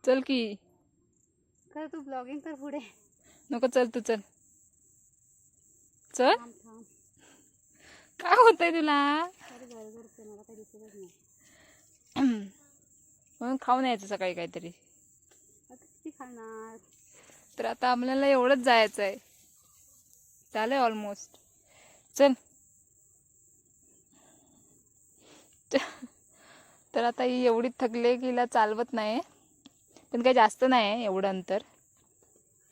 चल की. कर तू ब्लॉगिंग कर पुढे. नको, चल तू चल. चल. थांब थांब. काय होतंय तुला? अरे गरगरते मला काही दिसतच नाही. म्हणून खाऊन यायचं सकाळी काहीतरी. आता किती खाणार? तर आता आपल्याला एवढंच जायचं आहे. झालंय ऑलमोस्ट. चल. तर आता ही एवढी थकले की हिला चालवत नाही, पण काही जास्त नाही आहे एवढं अंतर.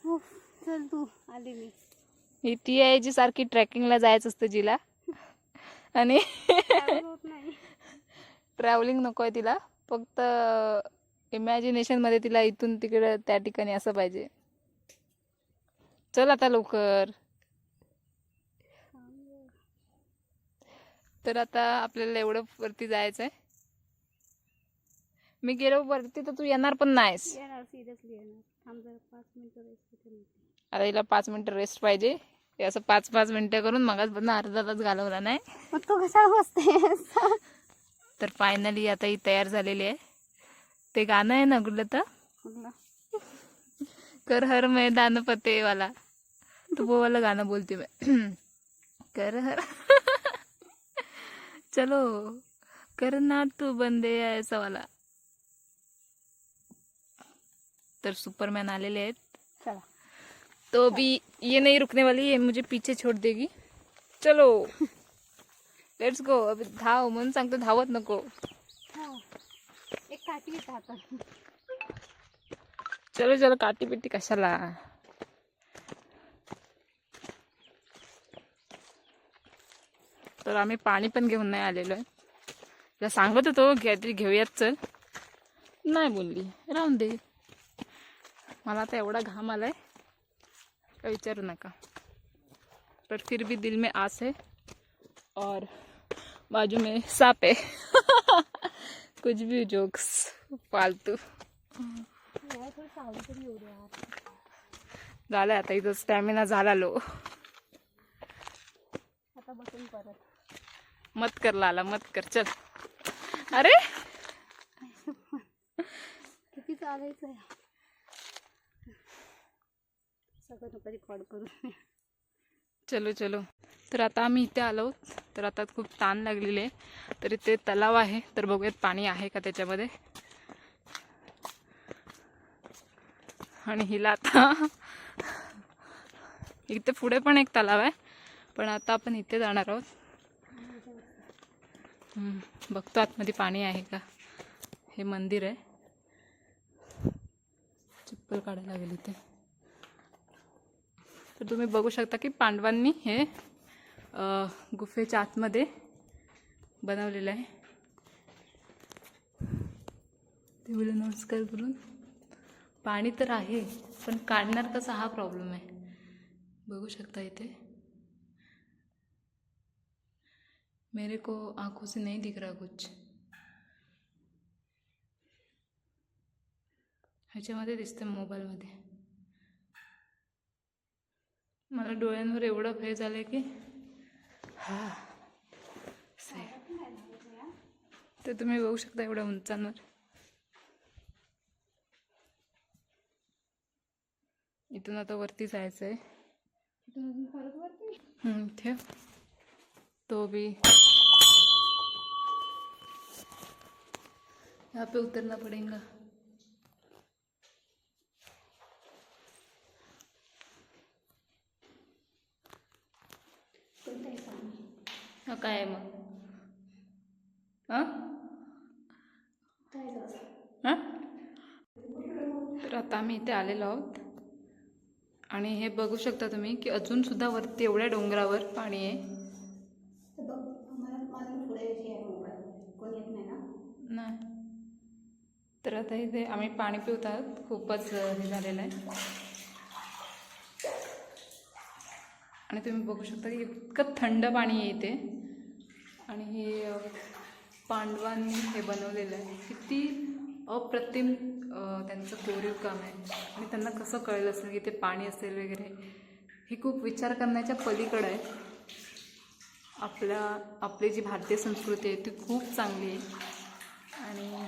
हो चल तू. आली मी. ही ती आहे जी सारखी ट्रेकिंगला जायचं असतं जिला. आणि ट्रॅव्हल होत नाही. ट्रॅव्हलिंग नको आहे तिला, फक्त इमॅजिनेशनमध्ये तिला इथून तिकडे त्या ठिकाणी असं पाहिजे. चल आता लवकर. तर आता आपल्याला एवढं वरती जायचं आहे. मी गेलो वरती तर तू येणार पण नाहीस. येणार, सिरियसली येणार. थांब जरा 5 मिनिटं रेस्ट घेते. आता हिला 5 मिनिटं रेस्ट पाहिजे. हे असं 5-5 मिनिटं करून मगाचपासून अर्धा तास घालवला नाही. मग तू कशाला बसतेस? तर फायनली आता ही तयार झालेली आहे. ते गाणं आहे ना कुठलं तर, कुठलं? कर हर मैदान फतेह वाला. तो वो वाला गाना बोलती मैं. कर हर चलो करना तू बंदे ऐसा वाला. तर सुपरमैन आलेले आहेत. चला. तो अभी ये नहीं रुकने वाली, ये मुझे पीछे छोड़ देगी. चलो लेट्स गो. अभी धाव म्हणून सांगतो, धावत नको. एक काठी येत हातात. चलो चलो, काटी पिटी कशाला. तर आम्ही पाणी पण घेऊन नाही आलेलो आहे. तिला सांगत होतो काहीतरी घेऊयात चल, नाही बोलली. राहून दे. मला आता एवढा घाम आलाय का विचारू नका. पर फिर भी दिल में आस है और बाजू में सांप है. कुछ भी जोक्स फालतू. झालं आता इथं स्टॅमिना झाला लो. आता बसून परत. मत कर लाला, मत कर. चल. अरे किती चालायचं आहे. सगळं नको रेकॉर्ड करून. चलो चलो. तर आता आम्ही इथे आलो. तर आता खूप ताण लागलेली आहे. तर इथे तलाव आहे, तर बघूयात पाणी आहे का त्याच्यामध्ये. आणि हिला आता इथे पुढे पण एक तलाव आहे, पण आता आपण इथे जाणार आहोत. बघतो आतमध्ये पाणी आहे का. हे मंदिर आहे. चप्पल काढायला लागेल इथे. तर तुम्ही बघू शकता की पांडवांनी हे गुफेच्या आतमध्ये बनवलेलं आहे. देवीला नमस्कार करून. पाणी तर आहे, पण काढणार कसा हा प्रॉब्लेम आहे. बघू शकता इथे. मेरे को आंखों से नहीं दिख रहा कुछ. ह्याच्यामध्ये दिसतं मोबाईलमध्ये. मला डोळ्यांवर एवढं भय झालंय की हा. तर तुम्ही बघू शकता एवढ्या उंचांवर. इथून आता वरती जायचं आहे. ठेव. तो भी यहाँ पे उतरना पड़ेगा. हा काय आहे मग. तर आता आम्ही इथे आलेलो आहोत. आणि हे बघू शकता तुम्ही की अजून सुद्धा वरती एवढ्या डोंगरावर पाणी आहे. नाही. तर आता इथे आम्ही पाणी पिवत आहोत. खूपच हे झालेलं आहे. आणि तुम्ही बघू शकता की इतकं थंड पाणी आहे इथे. आणि हे पांडवांनी हे बनवलेलं आहे. किती अप्रतिम त्यांचं कोरीव काम आहे. आणि त्यांना कसं कळलं असेल की ते पाणी असेल वगैरे. हे खूप विचार करण्याच्या पलीकडं आहे. आपली जी भारतीय संस्कृती आहे ती खूप चांगली आहे आणि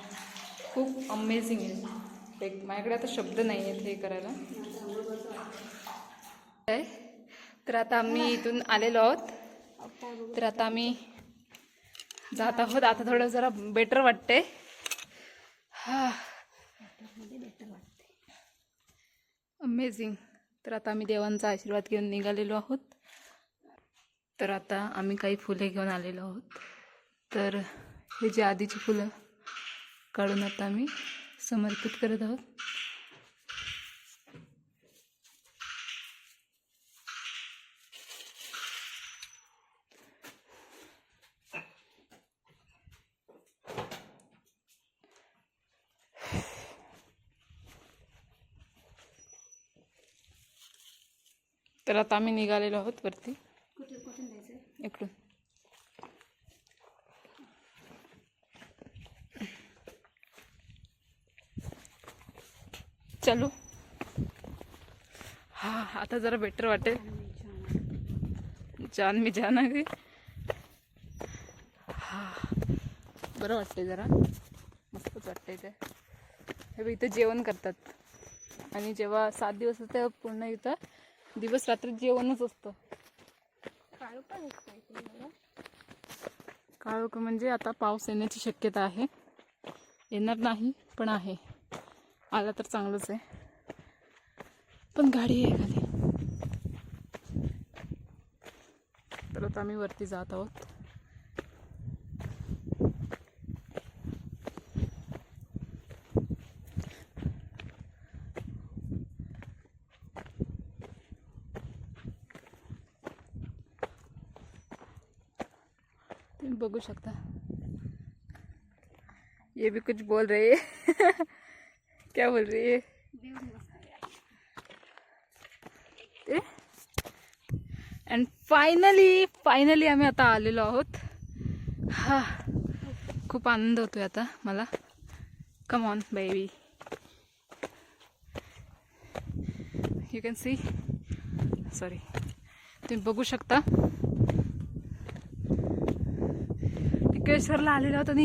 खूप अमेझिंग आहे. माझ्याकडे आता शब्द नाही आहेत हे करायला. तर आता आम्ही इथून आलेलो आहोत. तर आता आम्ही जात आहोत. आता थोडं जरा बेटर वाटते. हा, अमेझिंग. तर आता आम्ही देवांचा आशीर्वाद घेऊन निघालेलो आहोत. तर आता आम्ही काही फुले घेऊन आलेलो आहोत. तर हे जे आधीची फुलं काढून आता आम्ही समर्पित करत आहोत. तर आता आम्ही निघालेलो आहोत वरती. कुठून जायचं? इकडून. चलो. हा, आता जरा बेटर वाटेल. जान मी जाना गे. हा, बरं वाटते जरा. मस्तच वाटते इथे. हे बघ, इथं जेवण करतात. आणि जेव्हा 7 दिवस असते पूर्ण इथं दिवस रात्री जेवणच असतं. काळोख म्हणजे आता पाऊस येण्याची शक्यता आहे. येणार नाही पण आहे. आला तर चांगलंच आहे. पण गाडी आहे खाली. तर आता आम्ही वरती जात आहोत. तुम बघू शकता. ये भी कुछ बोल रही है. क्या बोल रही है? अँड फायनली आम्ही आता आलेलो आहोत. हा, खूप आनंद होतोय आता मला. Come on baby. You can see. Sorry, तुम्ही बघू शकता. टिकेश्वरला आलेलो आहोत आणि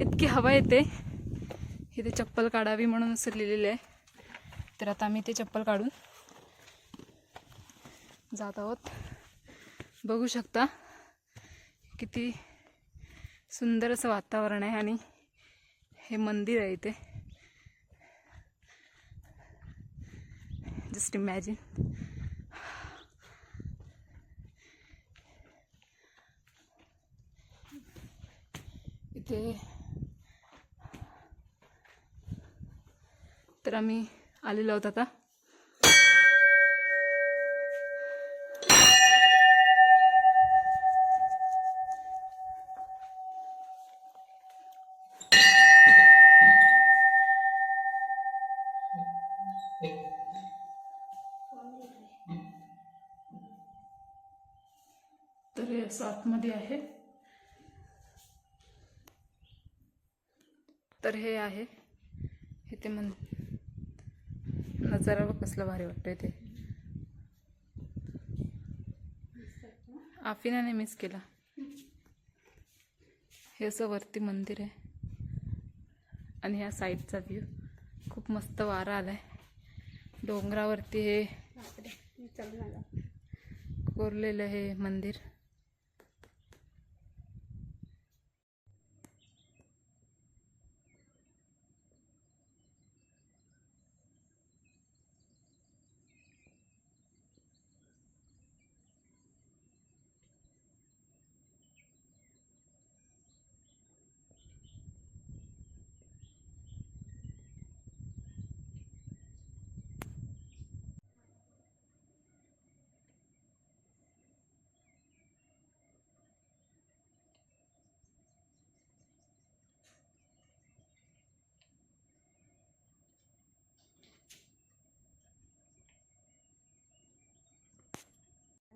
इतकी हवा येते. इथे चप्पल काढावी म्हणून असं लिहिलेलं आहे. तर आता आम्ही ते चप्पल काढून जात आहोत. बघू शकता किती सुंदर असं वातावरण आहे. आणि हे मंदिर आहे इथे. Just imagine. इथे तर आम्ही आलेलो आहोत आता. तर हे असं आतमध्ये आहे. तर हे आहे इथे नजारा बघ कसला भारी वाटतोय ते. आफिनाने मिस केला. हे असं वरती मंदिर आहे. आणि ह्या साईडचा व्ह्यू खूप मस्त. वारा आलाय. डोंगरावरती हे कोरलेलं हे मंदिर.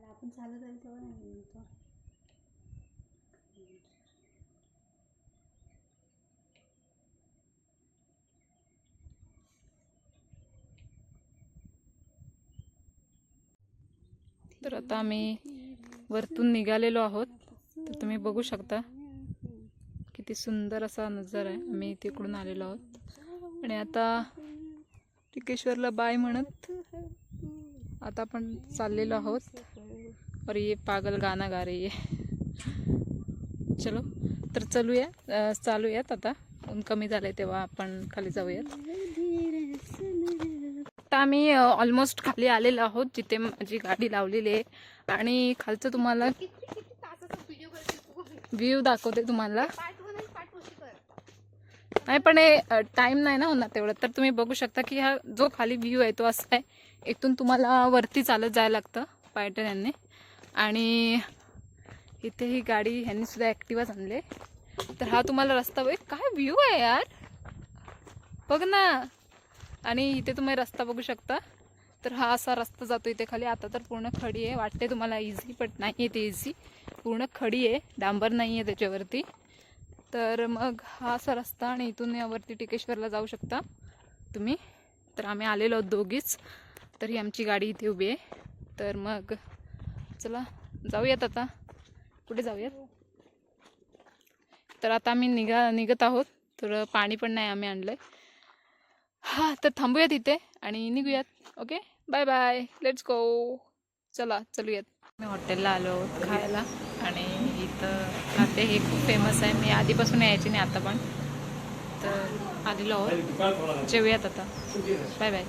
आपण चालत जाईल तेव्हा नाही म्हणतो. तर आता आम्ही वरतून निघालेलो आहोत. तर तुम्ही बघू शकता किती सुंदर असा नजारा आहे. आम्ही तिकडून आलेलो आहोत. आणि आता टिकेश्वरला बाय म्हणत आता आपण चाललेलो आहोत. और ये पागल गाना गा रही है. चलो तर चालूयात आता. ऊन कमी झालंय तेव्हा आपण खाली जाऊयात. आता आम्ही ऑलमोस्ट खाली आलेलो आहोत जिथे माझी गाडी लावलेली आहे. आणि खालचं तुम्हाला व्ह्यू दाखवते तुम्हाला. नाही पण टाइम नाही ना होणार तेवढं. तर तुम्ही बघू शकता की हा जो खाली व्ह्यू आहे तो असा आहे. इथून तुम्हाला वरती चालत जायला लागतं पायटन. आणि इथे ही गाडी ह्यांनी सुद्धा ॲक्टिवाच आणले. तर हा तुम्हाला रस्ता बघ काय व्ह्यू आहे यार, बघ ना. आणि इथे तुम्ही रस्ता बघू शकता. तर हा असा रस्ता जातो इथे खाली. आता तर पूर्ण खडी आहे, वाटते तुम्हाला इझी, बट नाही आहे ते इझी. पूर्ण खडी आहे, डांबर नाही आहे त्याच्यावरती. तर मग हा असा रस्ता आणि इथून यावरती टिकेश्वरला जाऊ शकता तुम्ही. तर आम्ही आलेलो आहोत दोघीच. तर ही आमची गाडी इथे उभी आहे. तर मग चला जाऊयात आता. कुठे जाऊयात? तर आता आम्ही निघत आहोत. तर पाणी पण नाही आम्ही आणलंय. हा तर थांबूयात इथे आणि निघूयात. Okay, bye bye, let's go. चला चलूयात. मी हॉटेलला आलो खायला आणि इथं खाते हे खूप फेमस आहे. मी आधीपासून यायची नाही आता पण. तर आलेलो आहोत, जेवूयात आता. Bye bye.